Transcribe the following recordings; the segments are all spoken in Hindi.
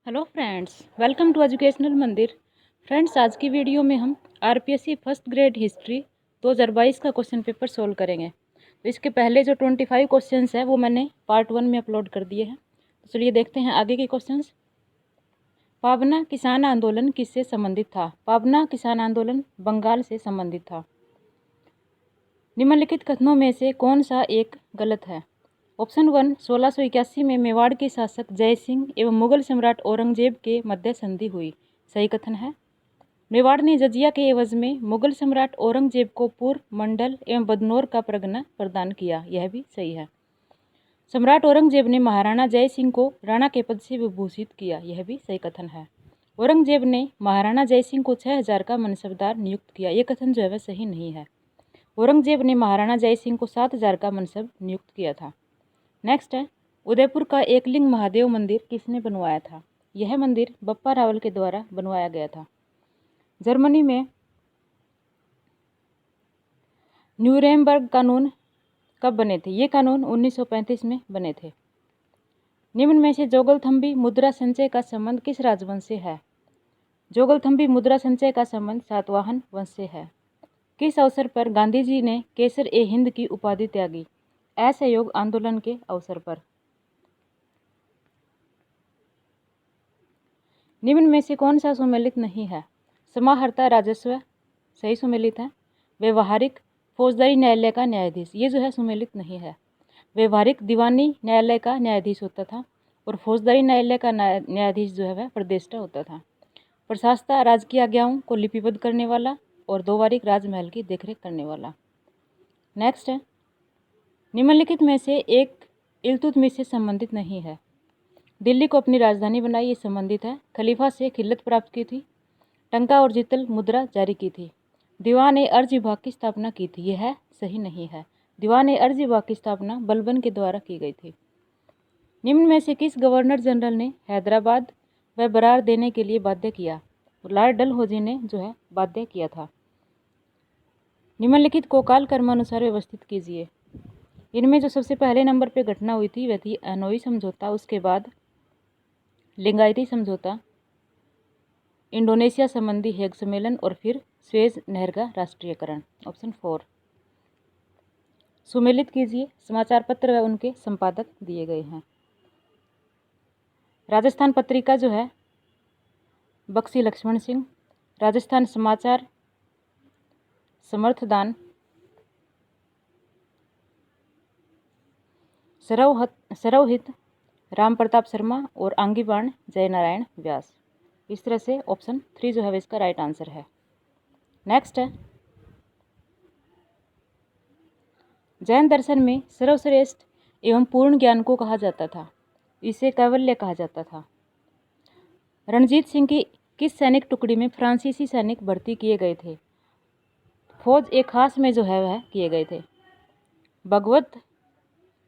Hello friends, welcome to educational Mandir. Friends, आज की वीडियो में हम आरपीएससी फर्स्ट ग्रेड हिस्ट्री 2022 का क्वेश्चन पेपर सोल्व करेंगे। तो इसके पहले जो 25 क्वेश्चंस है वो मैंने पार्ट 1 में अपलोड कर दिए हैं। तो चलिए देखते हैं आगे के क्वेश्चंस। पाबना किसान आंदोलन किससे संबंधित था? पाबना किसान आंदोलन बंगाल से संबंधित था। निम्नलिखित कथनों में से कौन सा एक गलत है? ऑप्शन 1, 1681 में मेवाड़ के शासक जय सिंह एवं मुगल सम्राट औरंगजेब के मध्य संधि हुई। सही कथन है। मेवाड़ ने जजिया के एवज में मुगल सम्राट औरंगजेब को पूर्व मंडल एवं बदनौर का परगना प्रदान किया। यह भी सही है। सम्राट औरंगजेब ने महाराणा जय सिंह को राणा के पद से विभूषित किया। यह भी सही कथन है। औरंगजेब ने महाराणा जय सिंह को 6000 का मनसबदार नियुक्त किया। यह कथन जो है वह सही नहीं है। औरंगजेब ने महाराणा जय सिंह को 7000 का मनसब नियुक्त किया था। नेक्स्ट है, उदयपुर का एकलिंग महादेव मंदिर किसने बनवाया था? यह मंदिर बप्पा रावल के द्वारा बनवाया गया था। जर्मनी में न्यूरेमबर्ग कानून कब बने थे? ये कानून 1935 में बने थे। निम्न में से जोगलथम्बी मुद्रा संचय का संबंध किस राजवंश से है? जोगलथम्बी मुद्रा संचय का संबंध सातवाहन वंश से है। किस अवसर पर गांधी जी ने केसर ए हिंद की उपाधि त्यागी? असहयोग आंदोलन के अवसर पर। निम्न में से कौन सा सुमेलित नहीं है? समाहर्ता राजस्व सही सुमेलित है। व्यवहारिक फौजदारी न्यायालय का न्यायाधीश, ये जो है सुमेलित नहीं है। व्यवहारिक दीवानी न्यायालय का न्यायाधीश होता था और फौजदारी न्यायालय का न्यायाधीश जो है वह प्रदेष्टा होता था। प्रशासता राजकीय आज्ञाओं को लिपिबद्ध करने वाला और दोवारिक राजमहल की देखरेख करने वाला। नेक्स्ट है, निम्नलिखित में से एक इल्तुतमिश से संबंधित नहीं है। दिल्ली को अपनी राजधानी बनाई, ये संबंधित है। खलीफा से खिल्लत प्राप्त की थी। टंका और जितल मुद्रा जारी की थी। दीवान ए अर्ज विभाग की स्थापना की थी। यह सही नहीं है। दीवान ए अर्ज विभाग की स्थापना बलबन के द्वारा की गई थी। निम्न में से किस गवर्नर जनरल ने हैदराबाद व बरार देने के लिए बाध्य किया? लॉर्ड डलहौजी ने जो है बाध्य किया था। निम्नलिखित को काल कर्मानुसार व्यवस्थित कीजिए। इनमें जो सबसे पहले नंबर पर घटना हुई थी वह थी हनोई समझौता, उसके बाद लिंगायती समझौता, इंडोनेशिया संबंधी हेग सम्मेलन और फिर स्वेज नहर का राष्ट्रीयकरण। ऑप्शन 4 सुमेलित कीजिए। समाचार पत्र व उनके संपादक दिए गए हैं। राजस्थान पत्रिका जो है बक्सी लक्ष्मण सिंह। राजस्थान समाचार समर्थदान सरवहित राम प्रताप शर्मा और आंगीबाण जयनारायण व्यास। इस तरह से ऑप्शन 3 जो है इसका राइट आंसर है। नेक्स्ट है, जैन दर्शन में सर्वश्रेष्ठ एवं पूर्ण ज्ञान को कहा जाता था। इसे कैवल्य कहा जाता था। रणजीत सिंह की किस सैनिक टुकड़ी में फ्रांसीसी सैनिक भर्ती किए गए थे? फौज एक खास में जो है वह किए गए थे। भगवत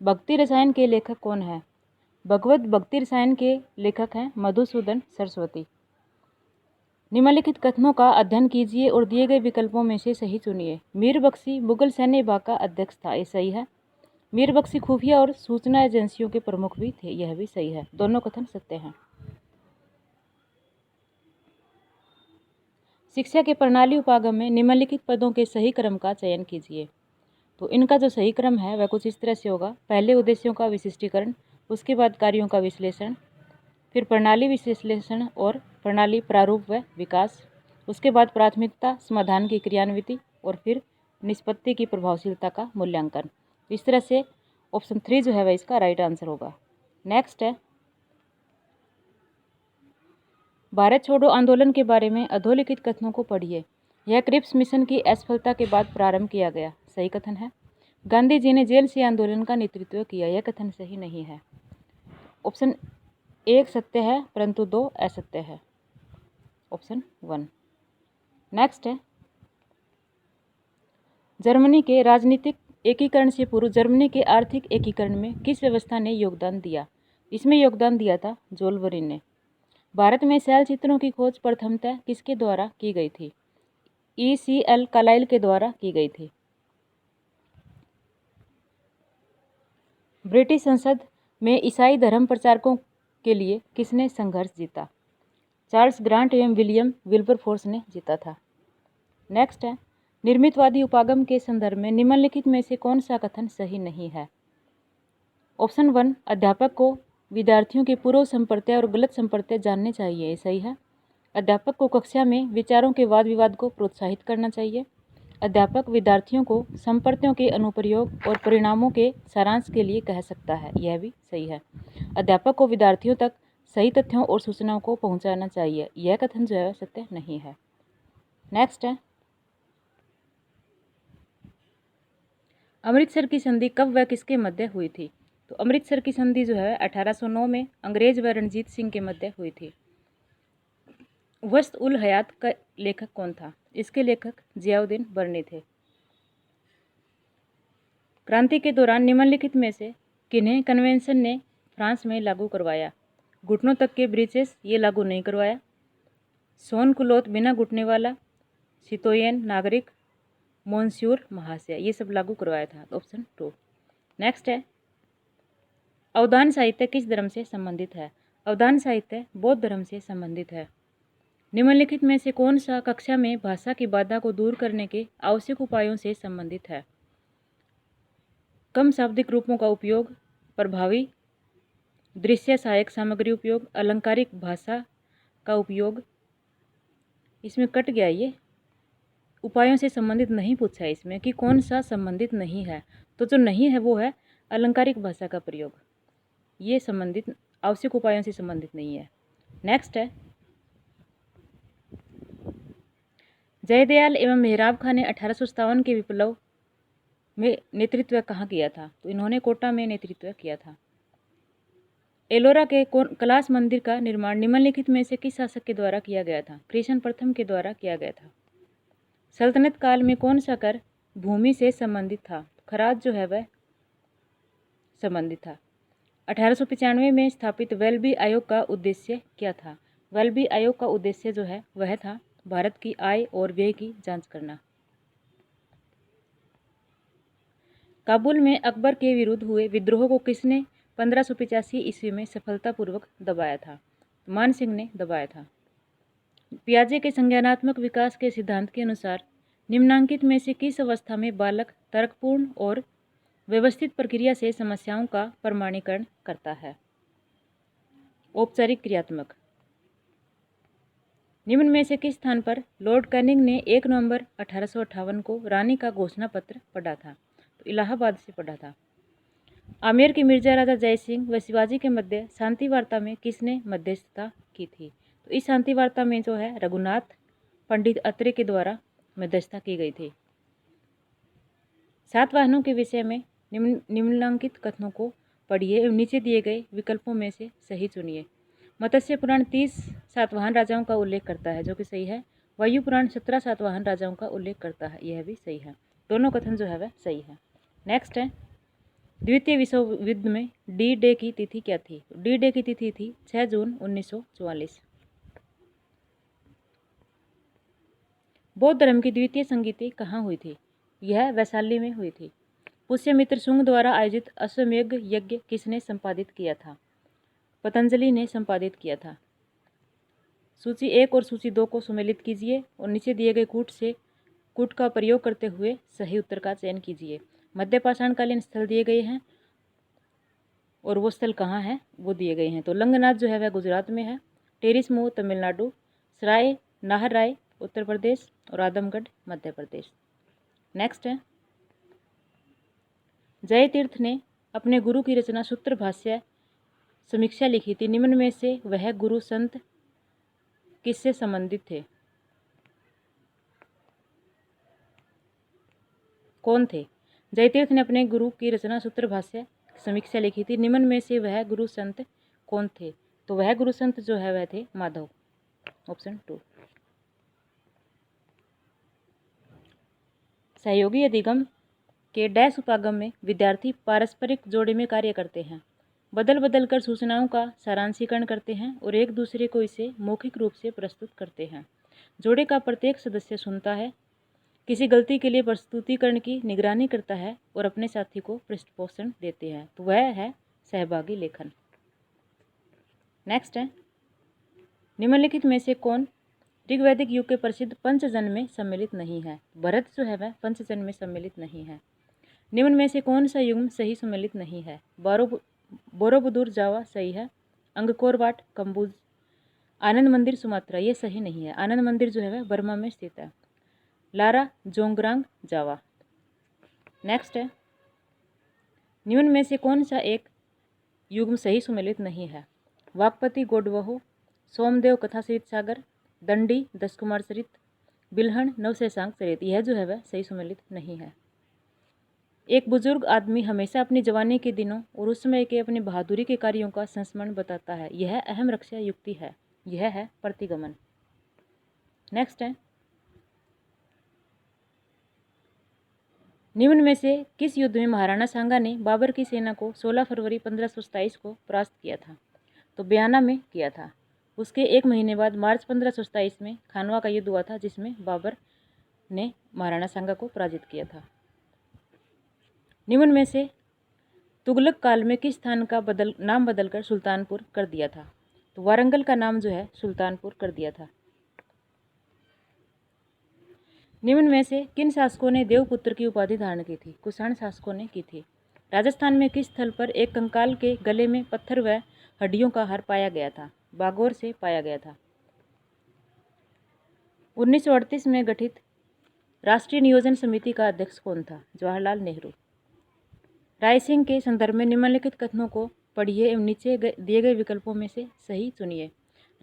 भक्ति रसायन के लेखक कौन है? भगवत भक्ति रसायन के लेखक हैं मधुसूदन सरस्वती। निम्नलिखित कथनों का अध्ययन कीजिए और दिए गए विकल्पों में से सही चुनिए। मीर बख्शी मुगल सैन्य विभाग का अध्यक्ष था। ये सही है। मीर बख्शी खुफिया और सूचना एजेंसियों के प्रमुख भी थे। यह भी सही है। दोनों कथन सत्य हैं। शिक्षा के प्रणाली उपागम में निम्नलिखित पदों के सही क्रम का चयन कीजिए। तो इनका जो सही क्रम है वह कुछ इस तरह से होगा। पहले उद्देश्यों का विशिष्टीकरण, उसके बाद कार्यों का विश्लेषण, फिर प्रणाली विश्लेषण और प्रणाली प्रारूप व विकास, उसके बाद प्राथमिकता समाधान की क्रियान्विति और फिर निष्पत्ति की प्रभावशीलता का मूल्यांकन। इस तरह से ऑप्शन 3 जो है वह इसका राइट आंसर होगा। नेक्स्ट है, भारत छोड़ो आंदोलन के बारे में अधोलिखित कथनों को पढ़िए। यह क्रिप्स मिशन की असफलता के बाद प्रारंभ किया गया। सही कथन है। गांधी जी ने जेल से आंदोलन का नेतृत्व किया। यह कथन सही नहीं है। ऑप्शन 1 सत्य है परंतु 2 असत्य है। ऑप्शन 1। नेक्स्ट है, जर्मनी के राजनीतिक एकीकरण से पूर्व जर्मनी के आर्थिक एकीकरण में किस व्यवस्था ने योगदान दिया? इसमें योगदान दिया था जोल्वरिन ने। भारत में शैल चित्रों की खोज प्रथमतः किसके द्वारा की गई थी? ECL कार्लाइल के द्वारा की गई थी। ब्रिटिश संसद में ईसाई धर्म प्रचारकों के लिए किसने संघर्ष जीता? चार्ल्स ग्रांट एवं विलियम विल्बरफोर्स ने जीता था। नेक्स्ट है, निर्मितवादी उपागम के संदर्भ में निम्नलिखित में से कौन सा कथन सही नहीं है? ऑप्शन 1, अध्यापक को विद्यार्थियों के पूर्व संप्रत्यय और गलत संप्रत्यय जानने चाहिए, ये सही है। अध्यापक को कक्षा में विचारों के वाद विवाद को प्रोत्साहित करना चाहिए। अध्यापक विद्यार्थियों को संप्रत्ययों के अनुप्रयोग और परिणामों के सारांश के लिए कह सकता है, यह भी सही है। अध्यापक को विद्यार्थियों तक सही तथ्यों और सूचनाओं को पहुंचाना चाहिए, यह कथन जो है सत्य नहीं है। नेक्स्ट है, अमृतसर की संधि कब व किसके मध्य हुई थी? तो अमृतसर की संधि जो है 1809 में अंग्रेज व रणजीत सिंह के मध्य हुई थी। वस्त उल हयात का लेखक कौन था? इसके लेखक जियाउद्दीन बर्नी थे। क्रांति के दौरान निम्नलिखित में से किन्हें कन्वेंशन ने फ्रांस में लागू करवाया? घुटनों तक के ब्रीचेस ये लागू नहीं करवाया। सोन कुलोत बिना घुटने वाला, सितोयन नागरिक, मोंस्यूर महाशय, ये सब लागू करवाया था। ऑप्शन 2। नेक्स्ट है, अवधान साहित्य किस धर्म से संबंधित है? अवधान साहित्य बौद्ध धर्म से संबंधित है। निम्नलिखित में से कौन सा कक्षा में भाषा की बाधा को दूर करने के आवश्यक उपायों से संबंधित है? कम शाब्दिक रूपों का उपयोग, प्रभावी दृश्य सहायक सामग्री उपयोग, अलंकारिक भाषा का उपयोग। इसमें कट गया, ये उपायों से संबंधित नहीं पूछा है इसमें कि कौन सा संबंधित नहीं है, तो जो नहीं है वो है अलंकारिक भाषा का प्रयोग, ये संबंधित आवश्यक उपायों से संबंधित नहीं है। नेक्स्ट है, जयदयाल एवं मेहराब खां ने 1857 के विप्लव में नेतृत्व कहाँ किया था? तो इन्होंने कोटा में नेतृत्व किया था। एलोरा के कैलाश मंदिर का निर्माण निम्नलिखित में से किस शासक के द्वारा किया गया था? कृष्ण प्रथम के द्वारा किया गया था। सल्तनत काल में कौन सा कर भूमि से संबंधित था? खराज जो है वह संबंधित था। 1895 में स्थापित वेल्बी आयोग का उद्देश्य क्या था? वेल्बी आयोग का उद्देश्य जो है वह था भारत की आय और व्यय की जांच करना। काबुल में अकबर के विरुद्ध हुए विद्रोह को किसने 1585 ईस्वी में सफलतापूर्वक दबाया था? मान सिंह ने दबाया था। पियाजे के संज्ञानात्मक विकास के सिद्धांत के अनुसार निम्नांकित में से किस अवस्था में बालक तर्कपूर्ण और व्यवस्थित प्रक्रिया से समस्याओं का प्रमाणीकरण करता है? औपचारिक क्रियात्मक। निम्न में से किस स्थान पर लॉर्ड कैनिंग ने 1 नवंबर 1858 को रानी का घोषणा पत्र पढ़ा था? तो इलाहाबाद से पढ़ा था। आमेर के मिर्जा राजा जय सिंह व शिवाजी के मध्य शांति वार्ता में किसने मध्यस्थता की थी? तो इस शांति वार्ता में जो है रघुनाथ पंडित अत्रे के द्वारा मध्यस्थता की गई थी। सातवाहनों के विषय में निम्नलिखित कथनों को पढ़िए एवं नीचे दिए गए विकल्पों में से सही चुनिए। मत्स्य पुराण 30 सातवाहन राजाओं का उल्लेख करता है, जो कि सही है। वायु पुराण 17 सातवाहन राजाओं का उल्लेख करता है, यह भी सही है। दोनों कथन जो है वह सही है। नेक्स्ट है, द्वितीय विश्व युद्ध में डी डे की तिथि क्या थी? डी डे की तिथि थी 6 जून 1944। बौद्ध धर्म की द्वितीय संगीति कहाँ हुई थी? यह वैशाली में हुई थी। पुष्यमित्र शुंग द्वारा आयोजित अश्वमेध यज्ञ किसने संपादित किया था? पतंजलि ने संपादित किया था। सूची 1 और सूची 2 को सम्मिलित कीजिए और नीचे दिए गए कूट का प्रयोग करते हुए सही उत्तर का चयन कीजिए। मध्य पाषाणकालीन स्थल दिए गए हैं और वो स्थल कहाँ है वो दिए गए हैं। तो लंगनाथ जो है वह गुजरात में है, टेरिसमो तमिलनाडु, सराय नाहरराय उत्तर प्रदेश और आदमगढ़ मध्य प्रदेश। नेक्स्ट है, जयतीर्थ ने अपने गुरु की रचना सूत्र भाष्य समीक्षा लिखी थी। निम्न में से वह गुरु संत किससे संबंधित थे? कौन थे? जयतीर्थ ने अपने गुरु की रचना सूत्र भाष्य समीक्षा लिखी थी। निम्न में से वह गुरु संत कौन थे? तो वह गुरु संत जो है वह थे माधव। ऑप्शन 2। सहयोगी अधिगम के डैश उपागम में विद्यार्थी पारस्परिक जोड़े में कार्य करते हैं, बदल बदल कर सूचनाओं का सारांशीकरण करते हैं और एक दूसरे को इसे मौखिक रूप से प्रस्तुत करते हैं। जोड़े का प्रत्येक सदस्य सुनता है, किसी गलती के लिए प्रस्तुतिकरण की निगरानी करता है और अपने साथी को पृष्ठपोषण देते हैं। तो वह है सहभागी लेखन। नेक्स्ट है, निम्नलिखित में से कौन ऋग्वैदिक युग के प्रसिद्ध पंचजन में सम्मिलित नहीं है? भरत जो है वह पंचजन में सम्मिलित नहीं है। निम्न में से कौन सा युग्म सही सम्मिलित नहीं है? बोरोबुदुर जावा सही है, अंगकोर वाट कम्बुज, आनंद मंदिर सुमात्रा ये सही नहीं है। आनंद मंदिर जो है वह बर्मा में स्थित है। लारा जोंगरांग जावा। नेक्स्ट है, निम्न में से कौन सा एक युग्म सही सुमेलित नहीं है? वाकपति गोडवहु, सोमदेव कथासरित सागर, दंडी दस कुमार चरित, बिल्हण नवशेषांक चरित यह जो है वह सही सुमेलित नहीं है। एक बुजुर्ग आदमी हमेशा अपनी जवानी के दिनों और उस समय के अपनी बहादुरी के कार्यों का संस्मरण बताता है। यह अहम रक्षा युक्ति है। यह है प्रतिगमन। नेक्स्ट है, निम्न में से किस युद्ध में महाराणा सांगा ने बाबर की सेना को 16 फरवरी 1527 को परास्त किया था? तो बयाना में किया था। उसके एक महीने बाद मार्च 1527 में खानवा का युद्ध हुआ था, जिसमें बाबर ने महाराणा सांगा को पराजित किया था। निम्न में से तुगलक काल में किस स्थान का नाम बदलकर सुल्तानपुर कर दिया था? तो वारंगल का नाम जो है सुल्तानपुर कर दिया था। निम्न में से किन शासकों ने देवपुत्र की उपाधि धारण की थी? कुषाण शासकों ने की थी। राजस्थान में किस स्थल पर एक कंकाल के गले में पत्थर व हड्डियों का हार पाया गया था? बागौर से पाया गया था। 1938 में गठित राष्ट्रीय नियोजन समिति का अध्यक्ष कौन था? जवाहरलाल नेहरू। रायसिंह के संदर्भ में निम्नलिखित कथनों को पढ़िए एवं नीचे दिए गए विकल्पों में से सही चुनिए।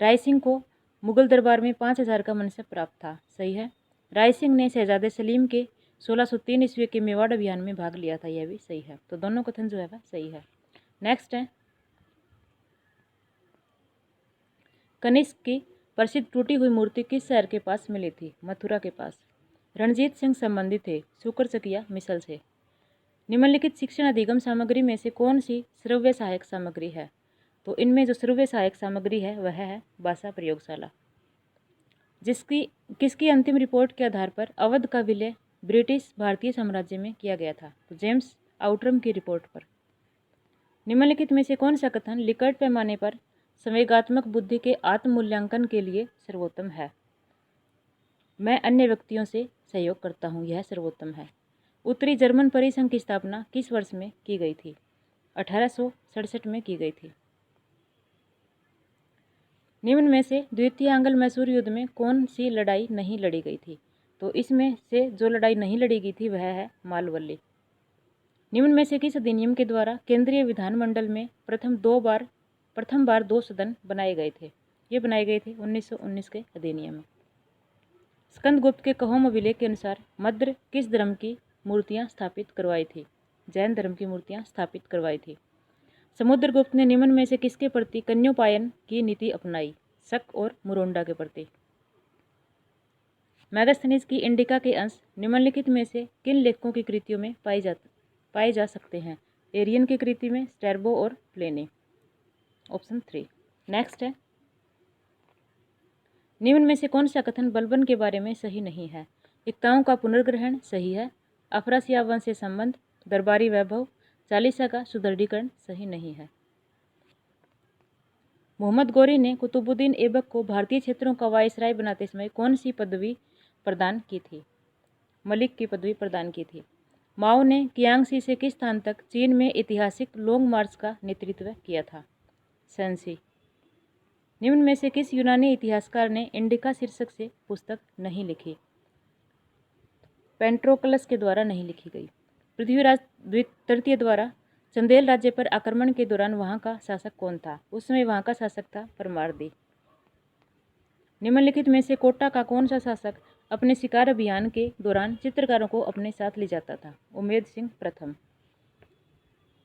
रायसिंह को मुगल दरबार में 5000 का मनसब प्राप्त था। सही है। रायसिंह ने शहजादे सलीम के 1603 ईस्वी के मेवाड़ अभियान में भाग लिया था। यह भी सही है। तो दोनों कथन जो है वह सही है। नेक्स्ट है, कनिष्क की प्रसिद्ध टूटी हुई मूर्ति किस शहर के पास मिली थी? मथुरा के पास। रणजीत सिंह संबंधित थे शुक्रचकिया मिसल से। निम्नलिखित शिक्षण अधिगम सामग्री में से कौन सी श्रव्य सहायक सामग्री है? तो इनमें जो श्रव्य सहायक सामग्री है वह है भाषा प्रयोगशाला। किसकी अंतिम रिपोर्ट के आधार पर अवध का विलय ब्रिटिश भारतीय साम्राज्य में किया गया था? तो जेम्स आउटरम की रिपोर्ट पर। निम्नलिखित में से कौन सा कथन लिकर्ट पैमाने पर संवेगात्मक बुद्धि के आत्म मूल्यांकन के लिए सर्वोत्तम है? मैं अन्य व्यक्तियों से सहयोग करता हूँ, यह सर्वोत्तम है। उत्तरी जर्मन परिसंघ की स्थापना किस वर्ष में की गई थी? 1867 में की गई थी। निम्न में से द्वितीय आंग्ल मैसूर युद्ध में कौन सी लड़ाई नहीं लड़ी गई थी? तो इसमें से जो लड़ाई नहीं लड़ी गई थी वह है मालवल्ली। निम्न में से किस अधिनियम के द्वारा केंद्रीय विधानमंडल में प्रथम बार 2 सदन बनाए गए थे? ये बनाए गए थे 1919 के अधिनियम में। स्कंदगुप्त के कहोम अभिलेख के अनुसार मद्र किस धर्म की मूर्तियां स्थापित करवाई थी? जैन धर्म की मूर्तियां स्थापित करवाई थी। समुद्रगुप्त ने निम्न में से किसके प्रति कन्योपायन की नीति अपनाई? शक और मुरोंडा के प्रति। मैगस्थनीज की इंडिका के अंश निम्नलिखित में से किन लेखकों की कृतियों में पाए जा सकते हैं? एरियन की कृति में, स्ट्रैबो और प्लेनी। ऑप्शन 3। नेक्स्ट है, निम्न में से कौन सा कथन बलबन के बारे में सही नहीं है? एकताओं का पुनर्ग्रहण सही है। अफरासियाब वंश से संबंध, दरबारी वैभव, चालीसा का सुदृढ़ीकरण सही नहीं है। मोहम्मद गौरी ने कुतुबुद्दीन ऐबक को भारतीय क्षेत्रों का वायसराय बनाते समय कौन सी पदवी प्रदान की थी? मलिक की पदवी प्रदान की थी। माओ ने कियांगसी से किस स्थान तक चीन में ऐतिहासिक लॉन्ग मार्च का नेतृत्व किया था? सेंसी। निम्न में से किस यूनानी इतिहासकार ने इंडिका शीर्षक से पुस्तक नहीं लिखी? पेंट्रोक्लस के द्वारा नहीं लिखी गई। पृथ्वीराज तृतीय द्वारा चंदेल राज्य पर आक्रमण के दौरान वहां का शासक कौन था? उस समय वहां का शासक था परमारदी। निम्नलिखित में से कोटा का कौन सा शासक अपने शिकार अभियान के दौरान चित्रकारों को अपने साथ ले जाता था? उमेद सिंह प्रथम।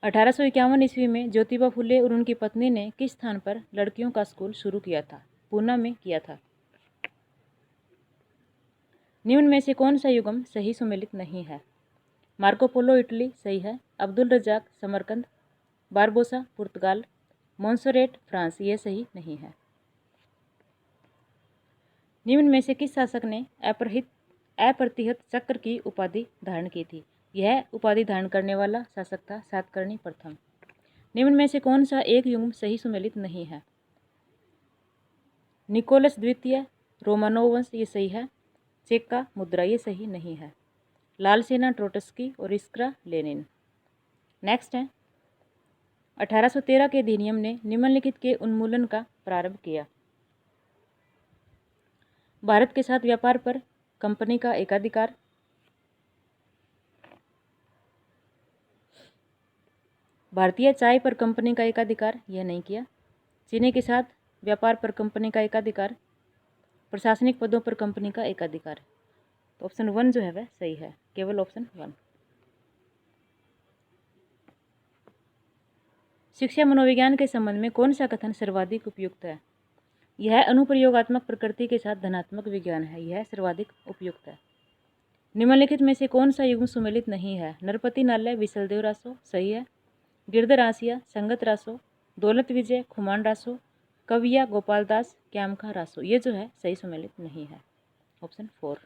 1851 ईस्वी में ज्योतिबा फुले और उनकी पत्नी ने किस स्थान पर लड़कियों का स्कूल शुरू किया था? पूना में किया था। निम्न में से कौन सा युग्म सही सुमेलित नहीं है? मार्को पोलो इटली सही है। अब्दुल रजाक समरकंद, बारबोसा पुर्तगाल, मोन्सोरेट फ्रांस ये सही नहीं है। निम्न में से किस शासक ने अप्रतिहत चक्र की उपाधि धारण की थी? यह उपाधि धारण करने वाला शासक था सातकर्णी प्रथम। निम्न में से कौन सा एक युग्म सही सुमेलित नहीं है? निकोलस द्वितीय, रोमानोव वंश, ये सही है। चेक का मुद्रा, ये सही नहीं है। लाल सेना, ट्रोट्स्की और इस्क्रा, लेनिन। नेक्स्ट है 1813 के अधिनियम ने निम्नलिखित के उन्मूलन का प्रारंभ किया। भारत के साथ व्यापार पर कंपनी का एकाधिकार, भारतीय चाय पर कंपनी का एकाधिकार, यह नहीं किया। चीनी के साथ व्यापार पर कंपनी का एकाधिकार, प्रशासनिक पदों पर कंपनी का एकाधिकार। तो ऑप्शन 1 जो है वह सही है, केवल ऑप्शन 1। शिक्षा मनोविज्ञान के संबंध में कौन सा कथन सर्वाधिक उपयुक्त है? यह अनुप्रयोगात्मक प्रकृति के साथ धनात्मक विज्ञान है, यह सर्वाधिक उपयुक्त है। निम्नलिखित में से कौन सा युग्म सुमेलित नहीं है? नरपति नाल्य, विशलदेव रासो, सही है। गिरधर आसिया, संगत रासो, दौलत विजय, खुमान रासो, कविया, गोपाल दास, क्यामखा रासो, ये जो है सही सुमेलित नहीं है, ऑप्शन 4।